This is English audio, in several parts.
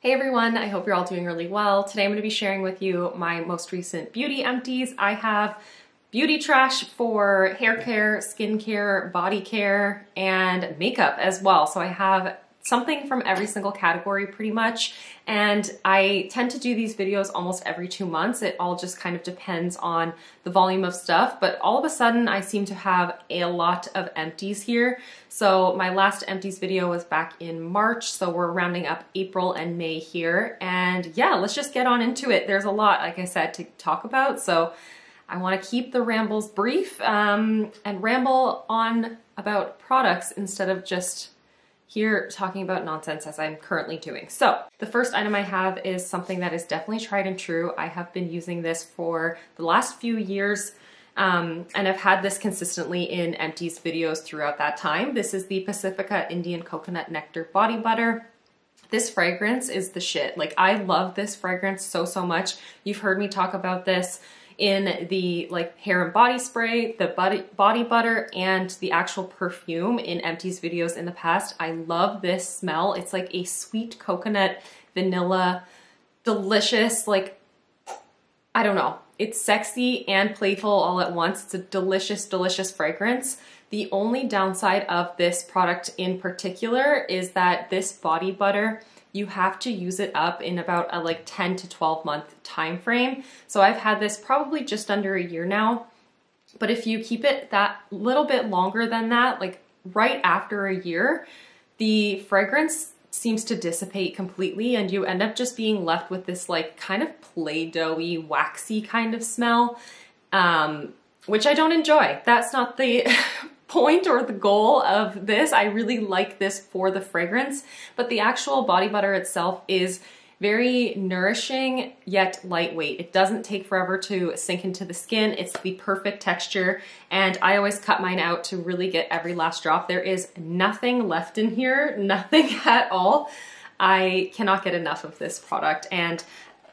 Hey everyone, I hope you're all doing really well. Today I'm going to be sharing with you my most recent beauty empties. I have beauty trash for hair care, skin care, body care, and makeup as well. So I have something from every single category pretty much, and I tend to do these videos almost every 2 months. It all just kind of depends on the volume of stuff, but all of a sudden I seem to have a lot of empties here. So my last empties video was back in March, so we're rounding up April and May here, and yeah, let's just get on into it. There's a lot, like I said, to talk about, so I want to keep the rambles brief and ramble on about products instead of just here talking about nonsense as I'm currently doing. So the first item I have is something that is definitely tried and true. I have been using this for the last few years and I've had this consistently in empties videos throughout that time. This is the Pacifica Indian Coconut Nectar Body Butter. This fragrance is the shit. Like, I love this fragrance so much. You've heard me talk about this in the like hair and body spray, the body butter, and the actual perfume in empties videos in the past. I love this smell. It's like a sweet coconut, vanilla, delicious, like, I don't know. It's sexy and playful all at once. It's a delicious, delicious fragrance. The only downside of this product in particular is that this body butter, you have to use it up in about a like 10 to 12 month time frame. So I've had this probably just under a year now, but if you keep it that little bit longer than that, like right after a year, the fragrance seems to dissipate completely and you end up just being left with this like kind of Play-Doh-y, waxy kind of smell, which I don't enjoy. That's not the point or the goal of this. I really like this for the fragrance, but the actual body butter itself is very nourishing yet lightweight. It doesn't take forever to sink into the skin. It's the perfect texture, and I always cut mine out to really get every last drop. There is nothing left in here, nothing at all. I cannot get enough of this product, and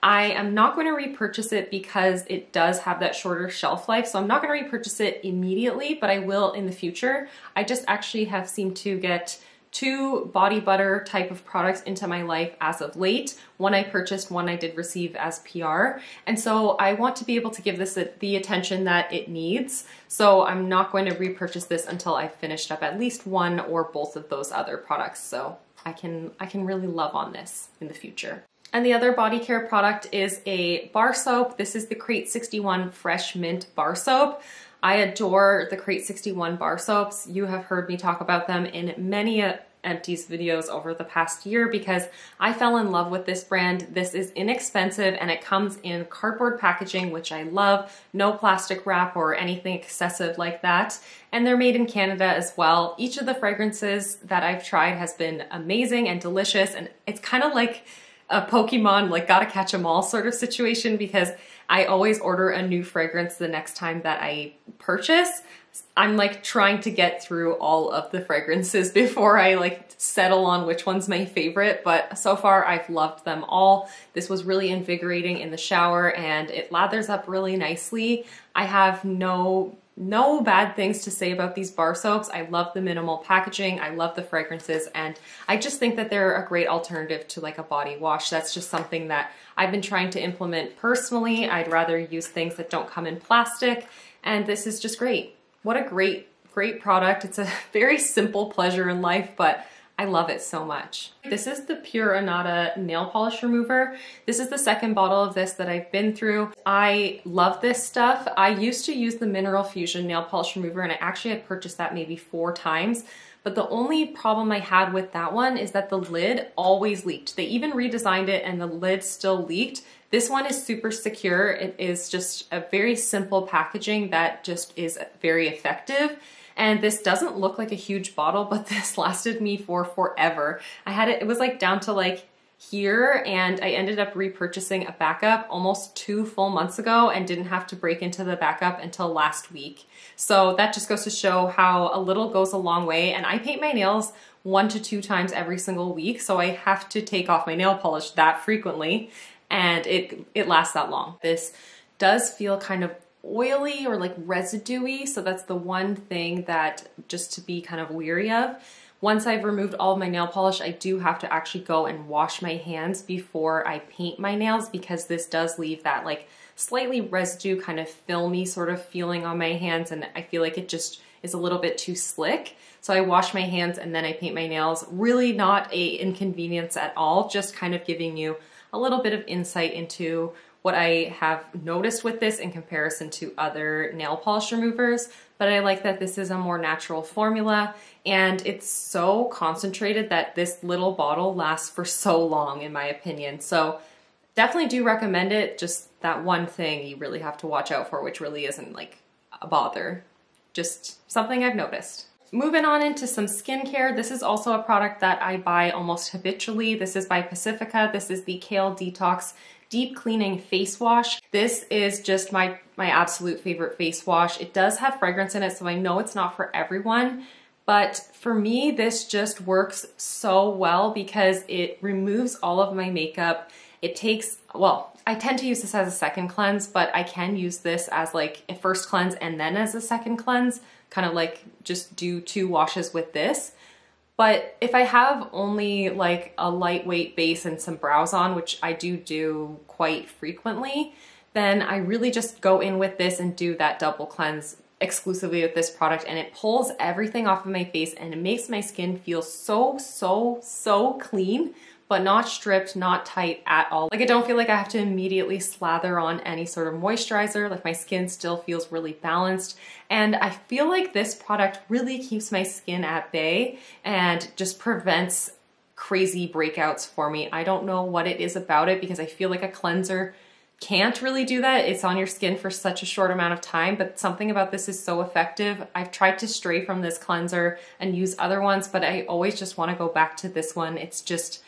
I am not going to repurchase it because it does have that shorter shelf life. So I'm not going to repurchase it immediately, but I will in the future. I just actually have seemed to get 2 body butter type of products into my life as of late. One I purchased, one I did receive as PR. And so I want to be able to give this the attention that it needs. So I'm not going to repurchase this until I've finished up at least one or both of those other products. So I can really love on this in the future. And the other body care product is a bar soap. This is the Crate 61 Fresh Mint Bar Soap. I adore the Crate 61 bar soaps. You have heard me talk about them in many empties videos over the past year because I fell in love with this brand. This is inexpensive and it comes in cardboard packaging, which I love. No plastic wrap or anything excessive like that. And they're made in Canada as well. Each of the fragrances that I've tried has been amazing and delicious, and it's kind of like a Pokemon, like gotta catch 'em all sort of situation, because I always order a new fragrance the next time that I purchase. I'm like trying to get through all of the fragrances before I like settle on which one's my favorite, but so far I've loved them all. This was really invigorating in the shower and it lathers up really nicely. I have no bad things to say about these bar soaps. I love the minimal packaging, I love the fragrances, and I just think that they're a great alternative to like a body wash. That's just something that I've been trying to implement personally. I'd rather use things that don't come in plastic, and this is just great. What a great product. It's a very simple pleasure in life, but I love it so much. This is the Pure Anada nail polish remover. This is the second bottle of this that I've been through. I love this stuff. I used to use the Mineral Fusion nail polish remover, and I actually had purchased that maybe 4 times. But the only problem I had with that one is that the lid always leaked. They even redesigned it and the lid still leaked. This one is super secure. It is just a very simple packaging that just is very effective. And this doesn't look like a huge bottle, but this lasted me for forever. I had it was like down to like here, and I ended up repurchasing a backup almost 2 full months ago and didn't have to break into the backup until last week. So that just goes to show how a little goes a long way. And I paint my nails 1 to 2 times every single week, so I have to take off my nail polish that frequently, and it lasts that long. This does feel kind of oily or like residuey, so that's the one thing that just to be kind of weary of. once I've removed all of my nail polish, I do have to actually go and wash my hands before I paint my nails, because this does leave that like slightly residue kind of filmy sort of feeling on my hands, and I feel like it just is a little bit too slick. So I wash my hands and then I paint my nails. Really not a inconvenience at all, just kind of giving you a little bit of insight into what I have noticed with this in comparison to other nail polish removers. But I like that this is a more natural formula, and it's so concentrated that this little bottle lasts for so long, in my opinion. So definitely do recommend it. Just that one thing you really have to watch out for, which really isn't like a bother. Just something I've noticed. Moving on into some skincare. This is also a product that I buy almost habitually. This is by Pacifica. This is the Kale Detox Deep Cleaning Face Wash. This is just my absolute favorite face wash. It does have fragrance in it, so I know it's not for everyone, but for me, this just works so well because it removes all of my makeup. It takes, well, I tend to use this as a second cleanse, but I can use this as like a first cleanse and then as a second cleanse, kind of like just do 2 washes with this. But if I have only like a lightweight base and some brows on, which I do quite frequently, then I really just go in with this and do that double cleanse exclusively with this product, and it pulls everything off of my face and it makes my skin feel so clean, but not stripped, not tight at all. Like I don't feel like I have to immediately slather on any sort of moisturizer. Like my skin still feels really balanced. And I feel like this product really keeps my skin at bay and just prevents crazy breakouts for me. I don't know what it is about it, because I feel like a cleanser can't really do that. It's on your skin for such a short amount of time, but something about this is so effective. I've tried to stray from this cleanser and use other ones, but I always just want to go back to this one. It's just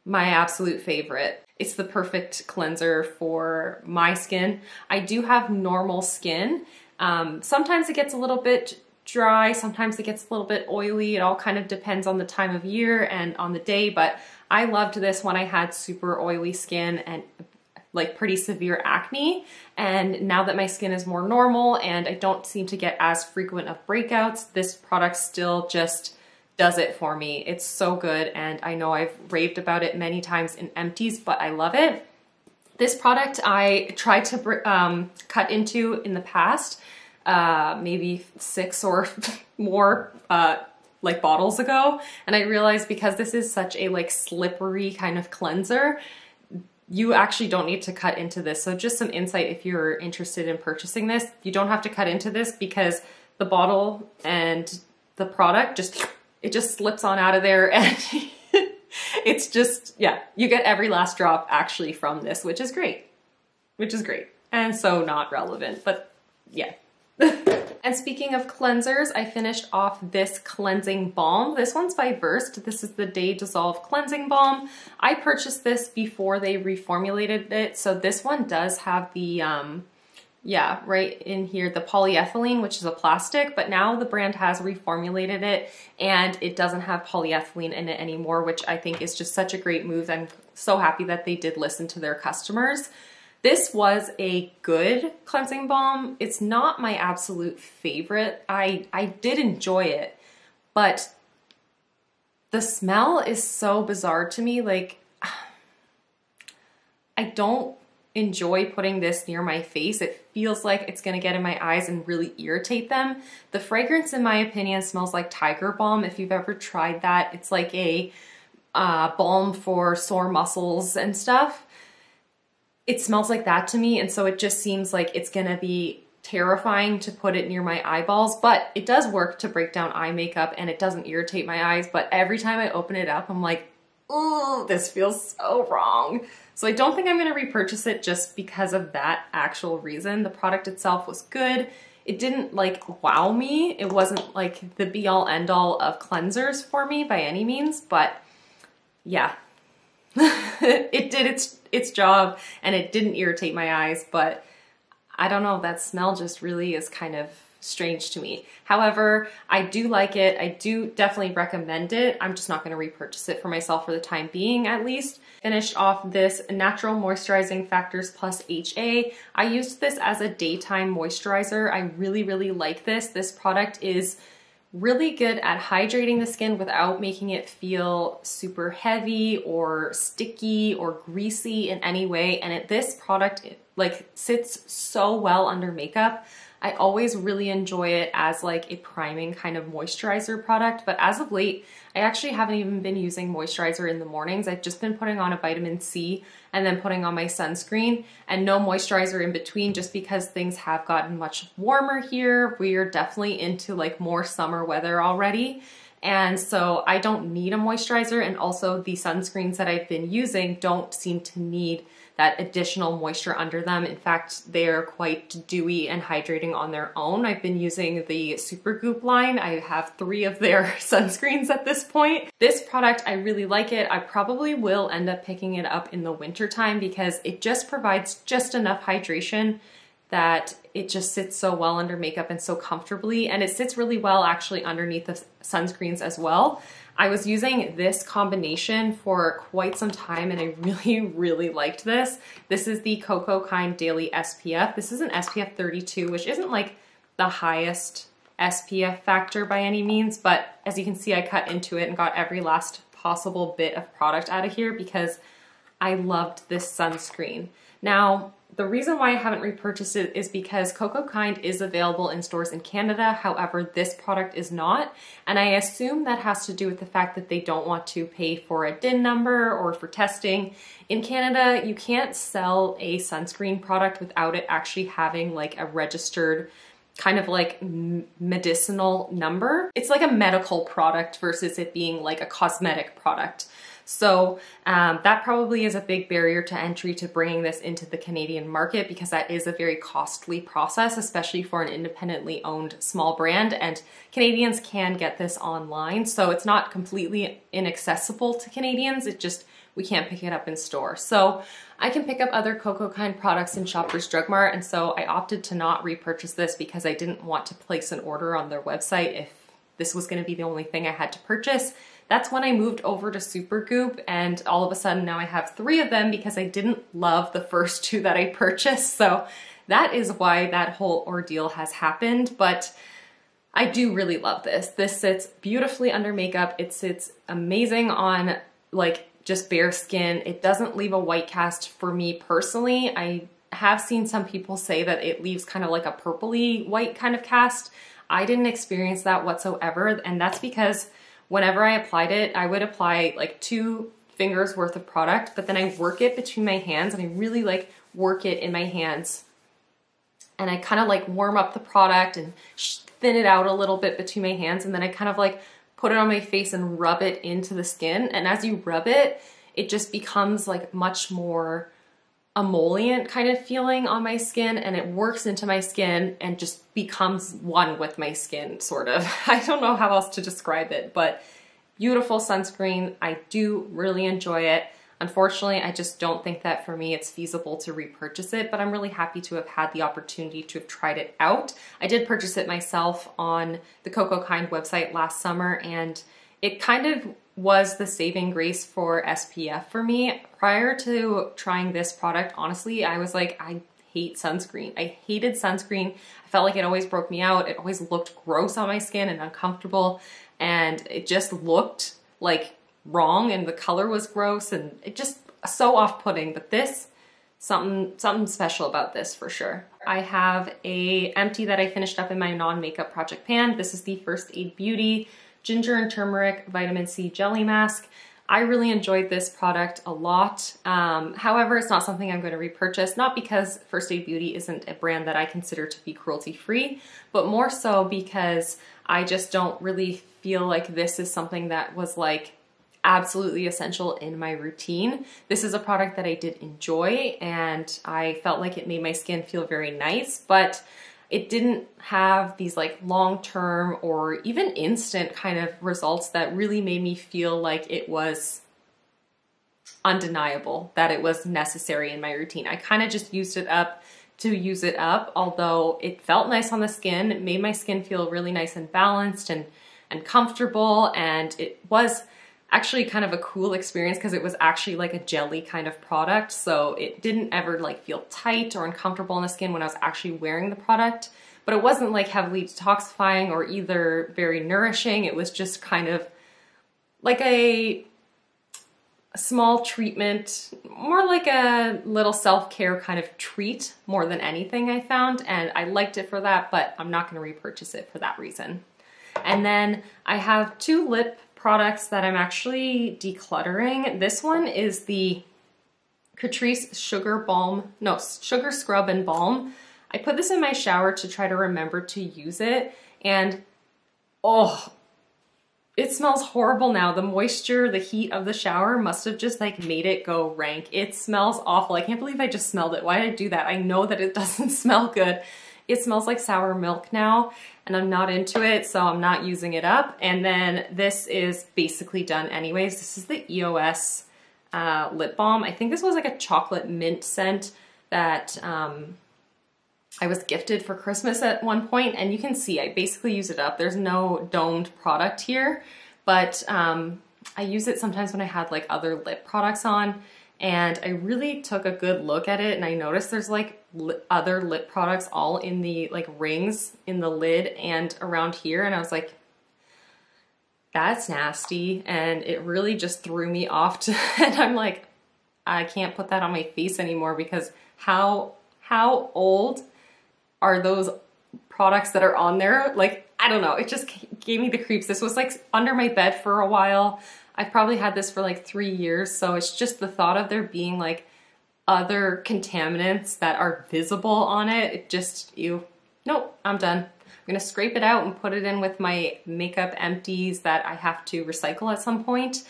my absolute favorite. It's the perfect cleanser for my skin. I do have normal skin. Sometimes it gets a little bit dry, sometimes it gets a little bit oily. It all kind of depends on the time of year and on the day, but I loved this when I had super oily skin and like pretty severe acne. And now that my skin is more normal and I don't seem to get as frequent of breakouts, this product still just does it for me. It's so good, and I know I've raved about it many times in empties, but I love it. This product I tried to cut into in the past, maybe 6 or more like bottles ago, and I realized because this is such a like slippery kind of cleanser, you actually don't need to cut into this. So just some insight if you're interested in purchasing this, you don't have to cut into this because the bottle and the product just slips on out of there, and it's just, yeah, you get every last drop actually from this, which is great, and so not relevant, but yeah. And speaking of cleansers, I finished off this cleansing balm. This one's by Versed. This is the Day Dissolve Cleansing Balm. I purchased this before they reformulated it, so this one does have the yeah, right in here, the polyethylene, which is a plastic, but now the brand has reformulated it and it doesn't have polyethylene in it anymore, which I think is just such a great move. I'm so happy that they did listen to their customers. This was a good cleansing balm. It's not my absolute favorite. I did enjoy it, but the smell is so bizarre to me. Like, I don't enjoy putting this near my face. It feels like it's gonna get in my eyes and really irritate them. The fragrance, in my opinion, smells like Tiger Balm. If you've ever tried that, it's like a balm for sore muscles and stuff. It smells like that to me, and so it just seems like it's gonna be terrifying to put it near my eyeballs, but it does work to break down eye makeup and it doesn't irritate my eyes. But every time I open it up, I'm like, oh, this feels so wrong. So I don't think I'm gonna repurchase it just because of that actual reason. The product itself was good. It didn't like wow me. It wasn't like the be all end all of cleansers for me by any means, but yeah, it did its job and it didn't irritate my eyes, but I don't know, that smell just really is kind of strange to me. However, I do like it. I do definitely recommend it. I'm just not going to repurchase it for myself for the time being, at least. Finished off this Natural Moisturizing Factors Plus HA. I used this as a daytime moisturizer. I really like this. This product is really good at hydrating the skin without making it feel super heavy or sticky or greasy in any way. And this product like sits so well under makeup. I always really enjoy it as like a priming kind of moisturizer product, but as of late, I actually haven't even been using moisturizer in the mornings. I've just been putting on a vitamin C and then putting on my sunscreen and no moisturizer in between, just because things have gotten much warmer here. We are definitely into like more summer weather already. And so I don't need a moisturizer, and also the sunscreens that I've been using don't seem to need that additional moisture under them. In fact, they're quite dewy and hydrating on their own. I've been using the Supergoop line. I have 3 of their sunscreens at this point. This product, I really like it. I probably will end up picking it up in the winter time because it just provides just enough hydration that it just sits so well under makeup and so comfortably, and it sits really well actually underneath the sunscreens as well. I was using this combination for quite some time and I really liked this. This is the Cocokind Daily SPF. This is an SPF 32, which isn't like the highest SPF factor by any means, but as you can see, I cut into it and got every last possible bit of product out of here because I loved this sunscreen. Now, the reason why I haven't repurchased it is because Cocokind is available in stores in Canada. However, this product is not. And I assume that has to do with the fact that they don't want to pay for a DIN number or for testing. In Canada, you can't sell a sunscreen product without it actually having like a registered kind of like medicinal number. It's like a medical product versus it being like a cosmetic product. So that probably is a big barrier to entry to bringing this into the Canadian market, because that is a very costly process, especially for an independently owned small brand, and Canadians can get this online. So it's not completely inaccessible to Canadians, it just, we can't pick it up in store. So I can pick up other Cocokind products in Shoppers Drug Mart, and so I opted to not repurchase this because I didn't want to place an order on their website if this was going to be the only thing I had to purchase. That's when I moved over to Supergoop, and all of a sudden now I have 3 of them because I didn't love the first 2 that I purchased. So that is why that whole ordeal has happened, but I do really love this. This sits beautifully under makeup. It sits amazing on like just bare skin. It doesn't leave a white cast for me personally. I have seen some people say that it leaves kind of like a purpley white kind of cast. I didn't experience that whatsoever, and that's because whenever I applied it, I would apply like 2 fingers worth of product, but then I work it between my hands, and I really like work it in my hands. And I kind of like warm up the product and thin it out a little bit between my hands, and then I kind of like put it on my face and rub it into the skin. And as you rub it, it just becomes like much more emollient kind of feeling on my skin, and it works into my skin and just becomes one with my skin, sort of. I don't know how else to describe it, but beautiful sunscreen. I do really enjoy it. Unfortunately, I just don't think that for me it's feasible to repurchase it, but I'm really happy to have had the opportunity to have tried it out. I did purchase it myself on the Cocokind website last summer, and it kind of was the saving grace for SPF for me. Prior to trying this product, honestly, I was like, I hate sunscreen. I hated sunscreen. I felt like it always broke me out. It always looked gross on my skin and uncomfortable, and it just looked like wrong, and the color was gross, and it just so off-putting. But this, something special about this for sure. I have a empty that I finished up in my non-makeup project pan. This is the First Aid Beauty Ginger and Turmeric Vitamin C Jelly Mask. I really enjoyed this product a lot. However, it's not something I'm going to repurchase, not because First Aid Beauty isn't a brand that I consider to be cruelty-free, but more so because I just don't really feel like this is something that was like absolutely essential in my routine. This is a product that I did enjoy, and I felt like it made my skin feel very nice, but it didn't have these like long-term or even instant kind of results that really made me feel like it was undeniable, that it was necessary in my routine. I kind of just used it up to use it up, although it felt nice on the skin. It made my skin feel really nice and balanced and comfortable, and it was actually kind of a cool experience because it was actually like a jelly kind of product, so it didn't ever like feel tight or uncomfortable on the skin when I was actually wearing the product. but it wasn't like heavily detoxifying or either very nourishing. It was just kind of like a small treatment, more like a little self-care kind of treat more than anything, I found, and I liked it for that, but I'm not gonna repurchase it for that reason. And then I have two lip products that I'm actually decluttering. This one is the Catrice Sugar Scrub and Balm. I put this in my shower to try to remember to use it, and oh, it smells horrible now. The moisture, the heat of the shower must have just like made it go rank. It smells awful. I can't believe I just smelled it. Why did I do that? I know that it doesn't smell good. It smells like sour milk now, and I'm not into it, so I'm not using it up. And then this is basically done anyways. This is the EOS Lip Balm. I think this was like a chocolate mint scent that I was gifted for Christmas at one point, and you can see I basically use it up. There's no domed product here, but I use it sometimes when I had like other lip products on, and I really took a good look at it, and I noticed there's like other lip products all in the like rings in the lid and around here, and I was like, that's nasty, and it really just threw me off and I'm like, I can't put that on my face anymore, because how old are those products that are on there? Like, I don't know, it just gave me the creeps. This was like under my bed for a while. I've probably had this for like 3 years, so it's just the thought of there being like other contaminants that are visible on it. It just, ew. Nope, I'm done. I'm gonna scrape it out and put it in with my makeup empties that I have to recycle at some point,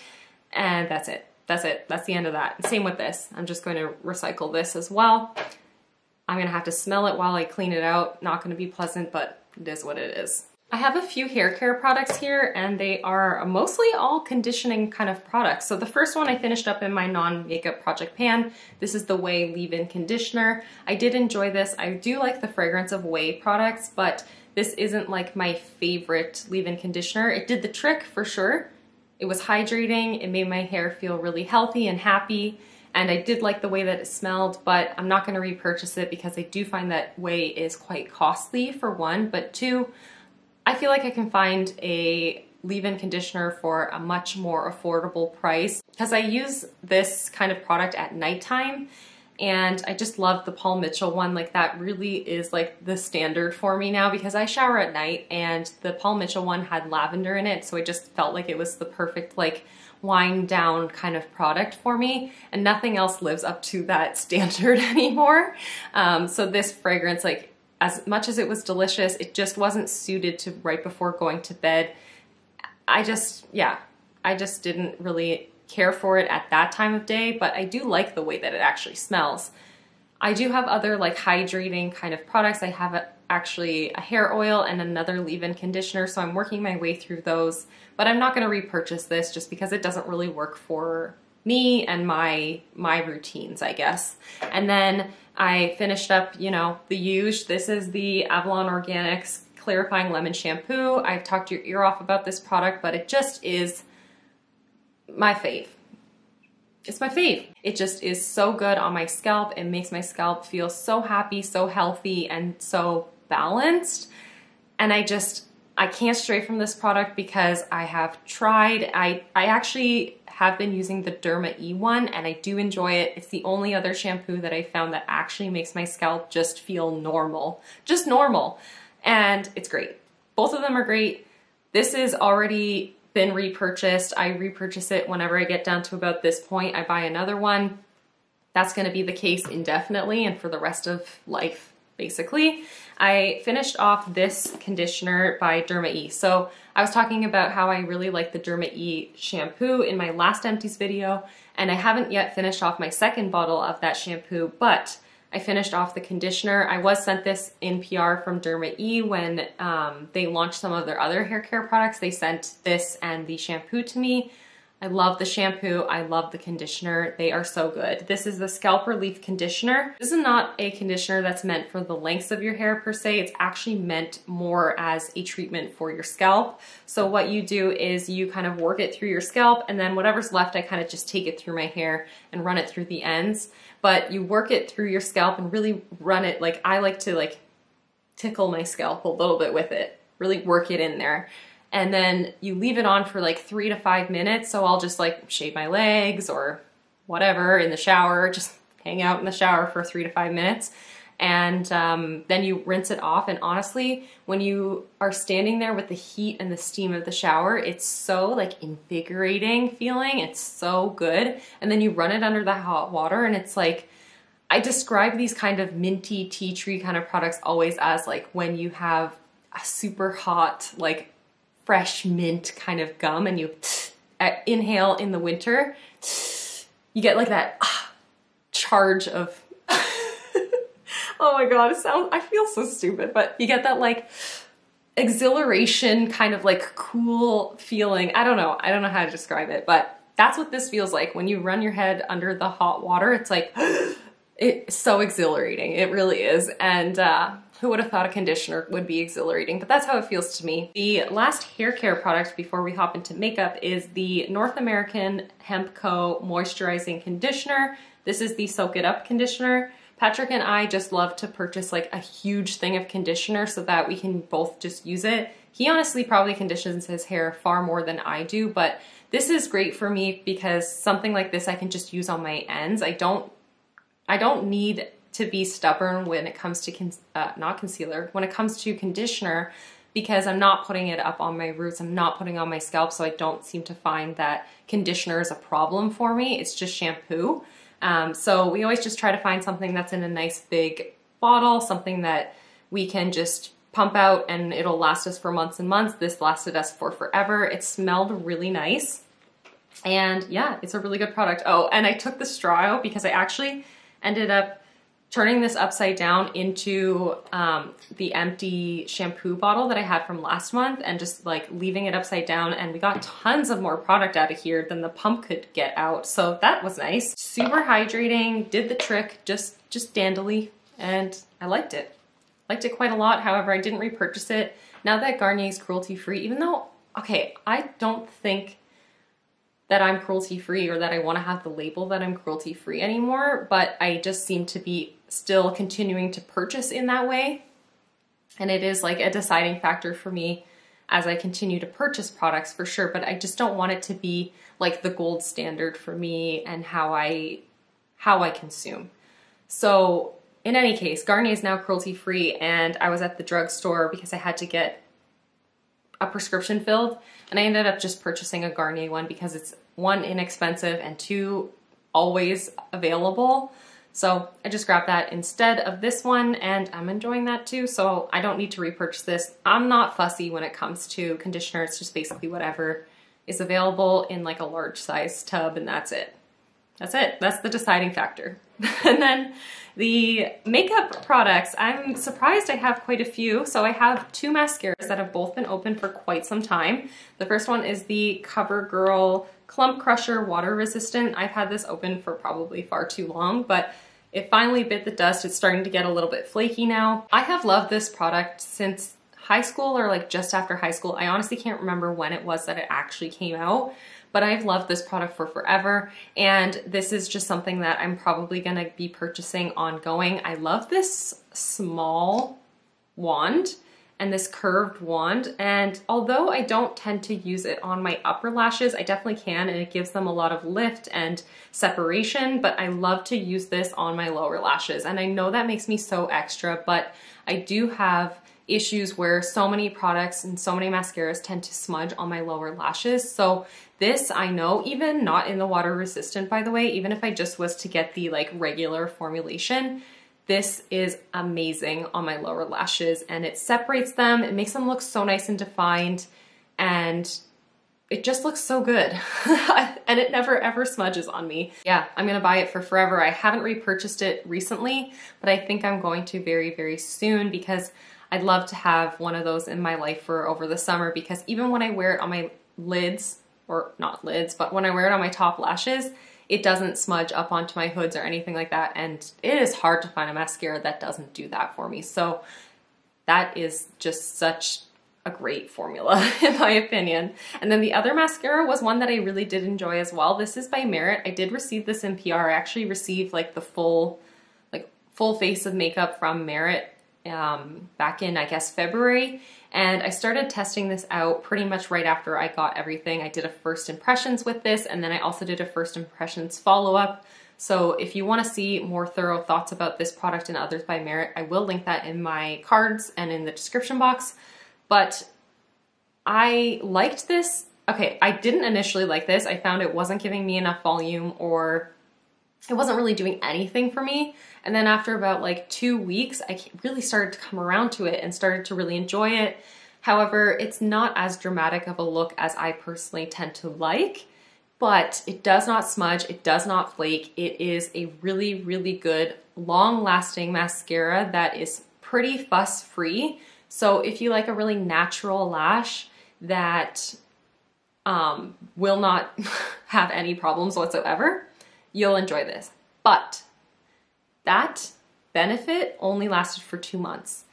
and that's it. That's it. That's the end of that. Same with this. I'm just going to recycle this as well. I'm gonna have to smell it while I clean it out. Not gonna be pleasant, but it is what it is. I have a few hair care products here, and they are mostly all conditioning kind of products. So the first one I finished up in my non-makeup project pan. This is the Ouai leave-in conditioner. I did enjoy this. I do like the fragrance of Ouai products, but this isn't like my favorite leave-in conditioner. It did the trick for sure. It was hydrating. It made my hair feel really healthy and happy. And I did like the way that it smelled, but I'm not gonna repurchase it because I do find that Ouai is quite costly, for one, but two, I feel like I can find a leave-in conditioner for a much more affordable price, because I use this kind of product at nighttime, and I just love the Paul Mitchell one. Like, that really is like the standard for me now, because I shower at night, and the Paul Mitchell one had lavender in it, so I just felt like it was the perfect like wind down kind of product for me, and nothing else lives up to that standard anymore. So this fragrance, like, as much as it was delicious, it just wasn't suited to right before going to bed. I just didn't really care for it at that time of day, but I do like the way that it actually smells. I do have other like hydrating kind of products. I have actually a hair oil and another leave-in conditioner, so I'm working my way through those, but I'm not gonna repurchase this just because it doesn't really work for me and my routines, I guess. And then I finished up, you know, the huge. This is the Avalon Organics Clarifying Lemon Shampoo. I've talked your ear off about this product, but it just is my fave. It's my fave. It just is so good on my scalp. It makes my scalp feel so happy, so healthy, and so balanced. And I can't stray from this product because I have tried. I actually have been using the Derma E one, and I do enjoy it. It's the only other shampoo that I found that actually makes my scalp just feel normal. Just normal. And it's great. Both of them are great. This has already been repurchased. I repurchase it whenever I get down to about this point. I buy another one. That's gonna be the case indefinitely and for the rest of life, basically. I finished off this conditioner by Derma E. So I was talking about how I really like the Derma E shampoo in my last empties video, and I haven't yet finished off my second bottle of that shampoo, but I finished off the conditioner. I was sent this in PR from Derma E when they launched some of their other hair care products. They sent this and the shampoo to me. I love the shampoo. I love the conditioner. They are so good. This is the Scalp Relief Conditioner. This is not a conditioner that's meant for the lengths of your hair per se. It's actually meant more as a treatment for your scalp. So what you do is you kind of work it through your scalp, and then whatever's left, I kind of just take it through my hair and run it through the ends. But you work it through your scalp and really run it, like I like to like tickle my scalp a little bit with it, really work it in there. And then you leave it on for like 3 to 5 minutes. So I'll just like shave my legs or whatever in the shower, just hang out in the shower for 3 to 5 minutes. And then you rinse it off. And honestly, when you are standing there with the heat and the steam of the shower, it's so like invigorating feeling. It's so good. And then you run it under the hot water and it's like, I describe these kind of minty tea tree kind of products always as like when you have a super hot, like fresh mint kind of gum and you inhale in the winter, you get like that charge of, oh my God, I feel so stupid, but you get that like exhilaration kind of like cool feeling. I don't know how to describe it, but that's what this feels like. When you run your head under the hot water, it's like, it's so exhilarating. It really is. And who would have thought a conditioner would be exhilarating, but that's how it feels to me. The last hair care product before we hop into makeup is the North American Hemp Co. Moisturizing Conditioner. This is the Soak It Up conditioner. Patrick and I just love to purchase like a huge thing of conditioner so that we can both just use it. He honestly probably conditions his hair far more than I do, but this is great for me because something like this I can just use on my ends. I don't need to be stubborn when it comes to, not concealer, when it comes to conditioner, because I'm not putting it up on my roots, I'm not putting it on my scalp, so I don't seem to find that conditioner is a problem for me. It's just shampoo. So we always just try to find something that's in a nice big bottle, something that we can just pump out and it'll last us for months and months. This lasted us for forever. It smelled really nice. And yeah, it's a really good product. Oh, and I took the straw out because I actually ended up turning this upside down into the empty shampoo bottle that I had from last month and just like leaving it upside down, and we got tons of more product out of here than the pump could get out. So that was nice. Super hydrating, did the trick, just dandly, and I liked it. Liked it quite a lot. However, I didn't repurchase it. Now that Garnier's cruelty-free, even though, okay, I don't think that I'm cruelty-free or that I want to have the label that I'm cruelty-free anymore, but I just seem to be still continuing to purchase in that way. And it is like a deciding factor for me as I continue to purchase products for sure, but I just don't want it to be like the gold standard for me and how I consume. So in any case, Garnier is now cruelty-free, and I was at the drugstore because I had to get a prescription filled, and I ended up just purchasing a Garnier one because it's 1, inexpensive, and 2, always available. So I just grabbed that instead of this one, and I'm enjoying that too, so I don't need to repurchase this. I'm not fussy when it comes to conditioner. It's just basically whatever is available in like a large size tub, and that's it. That's it. That's the deciding factor. And then the makeup products, I'm surprised I have quite a few. So I have 2 mascaras that have both been open for quite some time. The first one is the Covergirl Clump Crusher Water Resistant. I've had this open for probably far too long, but it finally bit the dust. It's starting to get a little bit flaky now. I have loved this product since high school, or like just after high school. I honestly can't remember when it was that it actually came out, but I've loved this product for forever, and this is just something that I'm probably gonna be purchasing ongoing. I love this small wand and this curved wand, and although I don't tend to use it on my upper lashes, I definitely can, and it gives them a lot of lift and separation, but I love to use this on my lower lashes, and I know that makes me so extra, but I do have issues where so many products and so many mascaras tend to smudge on my lower lashes. So this, I know, even not in the water resistant, by the way, even if I just was to get the like regular formulation, this is amazing on my lower lashes, and it separates them. It makes them look so nice and defined, and it just looks so good. And it never ever smudges on me. Yeah, I'm gonna buy it for forever. I haven't repurchased it recently, but I think I'm going to very, very soon, because I'd love to have one of those in my life for over the summer, because even when I wear it on my lids, or not lids, but when I wear it on my top lashes, it doesn't smudge up onto my hoods or anything like that. And it is hard to find a mascara that doesn't do that for me. So that is just such a great formula in my opinion. And then the other mascara was one that I really did enjoy as well. This is by Merit. I did receive this in PR. I actually received like the full face of makeup from Merit back in, I guess, February. And I started testing this out pretty much right after I got everything. I did a first impressions with this, and then I also did a first impressions follow-up. So if you want to see more thorough thoughts about this product and others by Merit, I will link that in my cards and in the description box. But I liked this. Okay, I didn't initially like this. I found it wasn't giving me enough volume, or it wasn't really doing anything for me. And then after about like 2 weeks, I really started to come around to it and started to really enjoy it. However, it's not as dramatic of a look as I personally tend to like, but it does not smudge, it does not flake. It is a really, really good, long-lasting mascara that is pretty fuss-free. So if you like a really natural lash that will not have any problems whatsoever, you'll enjoy this. But that benefit only lasted for 2 months.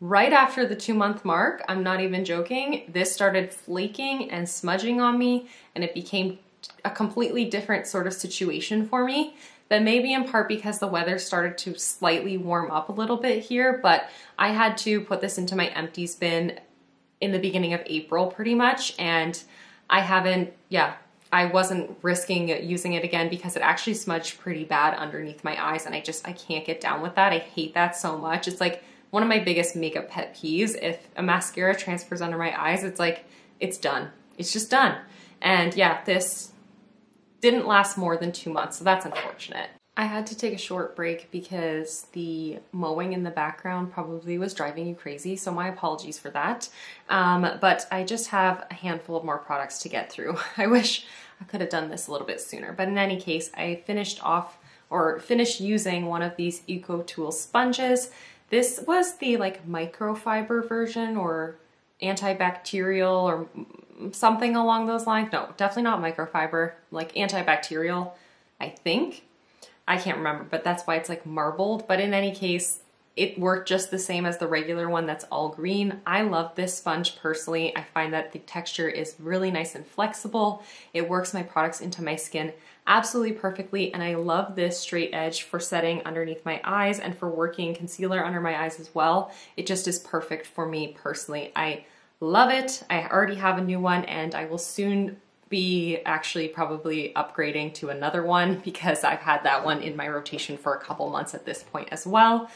Right after the 2-month mark, I'm not even joking, this started flaking and smudging on me, and it became a completely different sort of situation for me. That may be in part because the weather started to slightly warm up a little bit here, but I had to put this into my empties bin in the beginning of April pretty much, and I haven't, I wasn't risking using it again because it actually smudged pretty bad underneath my eyes, and I can't get down with that. I hate that so much. It's like one of my biggest makeup pet peeves. If a mascara transfers under my eyes, it's like, it's done. It's just done. And yeah, this didn't last more than 2 months, so that's unfortunate. I had to take a short break because the mowing in the background probably was driving you crazy, so my apologies for that. But I just have a handful of more products to get through. I wish I could have done this a little bit sooner, but in any case, I finished using one of these Ecotools sponges. This was the like microfiber version or antibacterial or something along those lines. No, definitely not microfiber, like antibacterial, I think. I can't remember, but that's why it's like marbled. But in any case, it worked just the same as the regular one that's all green. I love this sponge personally. I find that the texture is really nice and flexible. It works my products into my skin absolutely perfectly, and I love this straight edge for setting underneath my eyes and for working concealer under my eyes as well. It just is perfect for me personally. I love it. I already have a new one, and I will soon be actually probably upgrading to another one because I've had that one in my rotation for a couple months at this point as well.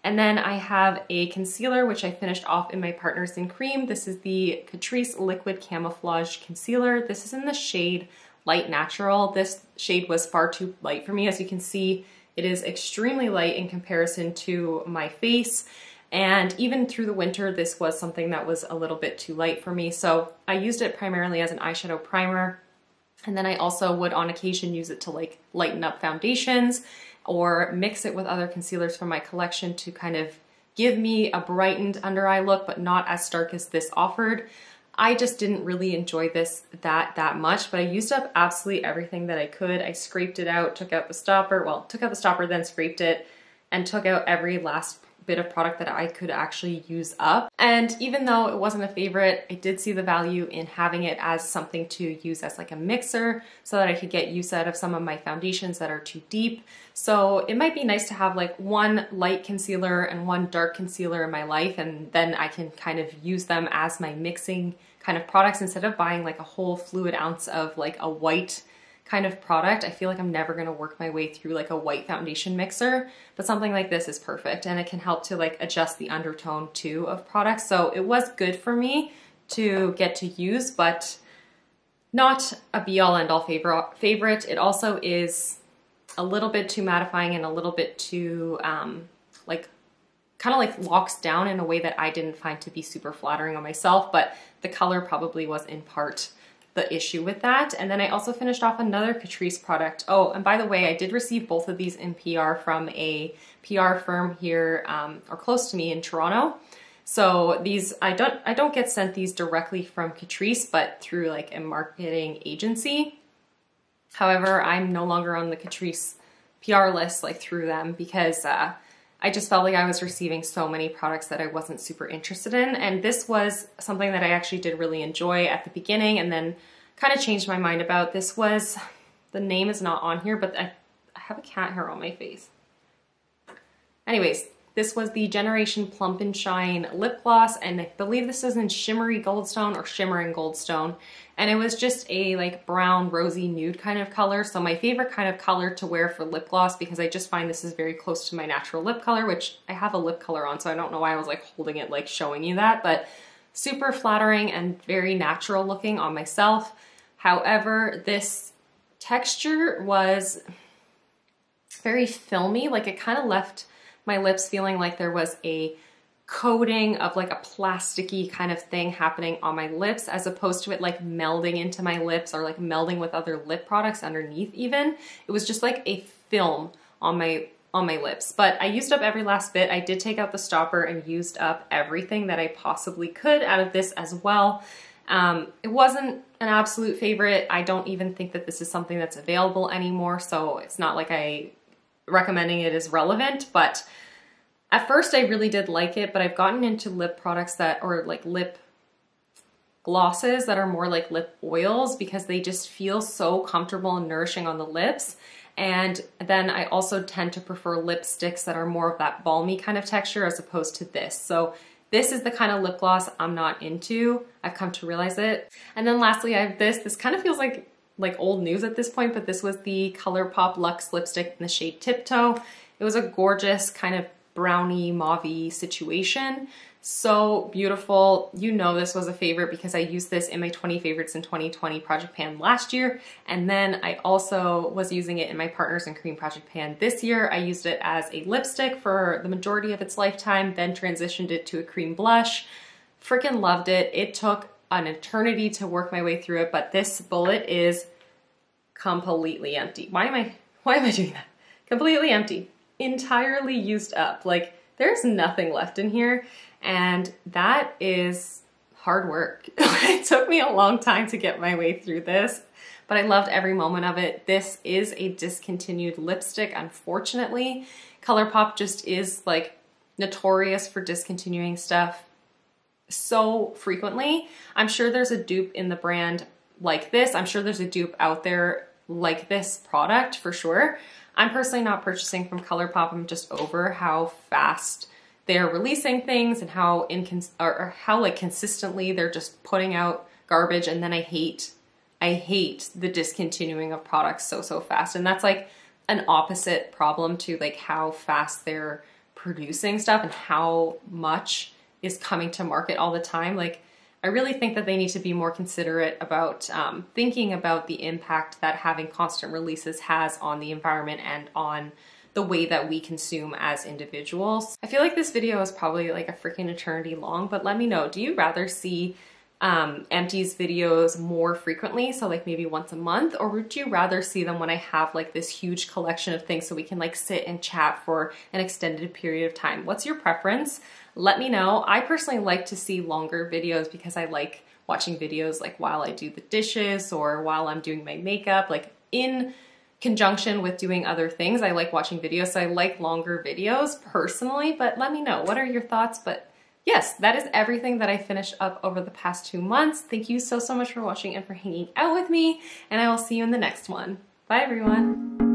And then I have a concealer, which I finished off in my Partners in Cream. This is the Catrice Liquid Camouflage Concealer. This is in the shade Light Natural. This shade was far too light for me. As you can see, it is extremely light in comparison to my face. And even through the winter, this was something that was a little bit too light for me. So I used it primarily as an eyeshadow primer. And then I also would on occasion use it to like lighten up foundations or mix it with other concealers from my collection to kind of give me a brightened under eye look, but not as stark as this offered. I just didn't really enjoy this that much, but I used up absolutely everything that I could. I scraped it out, took out the stopper, well, took out the stopper, then scraped it, and took out every last bit of product that I could actually use up. And even though it wasn't a favorite, I did see the value in having it as something to use as like a mixer so that I could get use out of some of my foundations that are too deep. So it might be nice to have like one light concealer and one dark concealer in my life, and then I can kind of use them as my mixing kind of products instead of buying like a whole fluid ounce of like a white kind of product. I feel like I'm never gonna work my way through like a white foundation mixer, but something like this is perfect, and it can help to like adjust the undertone too of products. So it was good for me to get to use, but not a be all end all favorite. It also is a little bit too mattifying and a little bit too like kind of like locks down in a way that I didn't find to be super flattering on myself, but the color probably was in part the issue with that. And then I also finished off another Catrice product. Oh, and by the way, I did receive both of these in PR from a PR firm here or close to me in Toronto. So these, I don't get sent these directly from Catrice, but through like a marketing agency. However, I'm no longer on the Catrice PR list like through them because I just felt like I was receiving so many products that I wasn't super interested in. And this was something that I actually did really enjoy at the beginning and then kind of changed my mind about. This was, the name is not on here, but I have a cat hair on my face. Anyways, This was the Generation Plump and Shine lip gloss, and I believe this is in Shimmery Goldstone or Shimmering Goldstone. And it was just a like brown, rosy nude kind of color. So my favorite kind of color to wear for lip gloss, because I just find this is very close to my natural lip color, which I have a lip color on, so I don't know why I was like holding it, like showing you that, but super flattering and very natural looking on myself. However, this texture was very filmy. Like it kind of left my lips feeling like there was a coating of like a plasticky kind of thing happening on my lips, as opposed to it like melding into my lips or like melding with other lip products underneath even. It was just like a film on my lips. But I used up every last bit. I did take out the stopper and used up everything that I possibly could out of this as well. It wasn't an absolute favorite. I don't even think that this is something that's available anymore, so it's not like recommending it is relevant, but at first I really did like it, but I've gotten into lip products or like lip glosses that are more like lip oils, because they just feel so comfortable and nourishing on the lips. And then I also tend to prefer lipsticks that are more of that balmy kind of texture as opposed to this. So this is the kind of lip gloss I'm not into. I've come to realize it. And then lastly, I have this. This kind of feels like old news at this point, but this was the Colourpop Lux Lipstick in the shade Tiptoe. It was a gorgeous kind of brownie mauvey situation. So beautiful. You know this was a favorite because I used this in my 20 favorites in 2020 Project Pan last year. And then I also was using it in my Partners in Cream Project Pan this year. I used it as a lipstick for the majority of its lifetime, then transitioned it to a cream blush. Freaking loved it. It took an eternity to work my way through it, but this bullet is completely empty. Why am I doing that? Completely empty. Entirely used up. Like there's nothing left in here, and that is hard work. It took me a long time to get my way through this, but I loved every moment of it. This is a discontinued lipstick, unfortunately. Colourpop just is like notorious for discontinuing stuff so frequently. I'm sure there's a dupe in the brand like this. I'm sure there's a dupe out there like this product for sure. I'm personally not purchasing from Colourpop. I'm just over how fast they're releasing things and how like consistently they're just putting out garbage. And then I hate the discontinuing of products so fast. And that's like an opposite problem to like how fast they're producing stuff and how much is coming to market all the time. Like I really think that they need to be more considerate about thinking about the impact that having constant releases has on the environment and on the way that we consume as individuals. I feel like this video is probably like a freaking eternity long, but let me know, do you rather see Empties videos more frequently, so like maybe once a month, or would you rather see them when I have like this huge collection of things so we can like sit and chat for an extended period of time? What's your preference? Let me know. I personally like to see longer videos because I like watching videos like while I do the dishes or while I'm doing my makeup, like in conjunction with doing other things. I like watching videos, so I like longer videos personally, but let me know, what are your thoughts? But yes, that is everything that I finished up over the past 2 months. Thank you so much for watching and for hanging out with me, and I will see you in the next one. Bye everyone.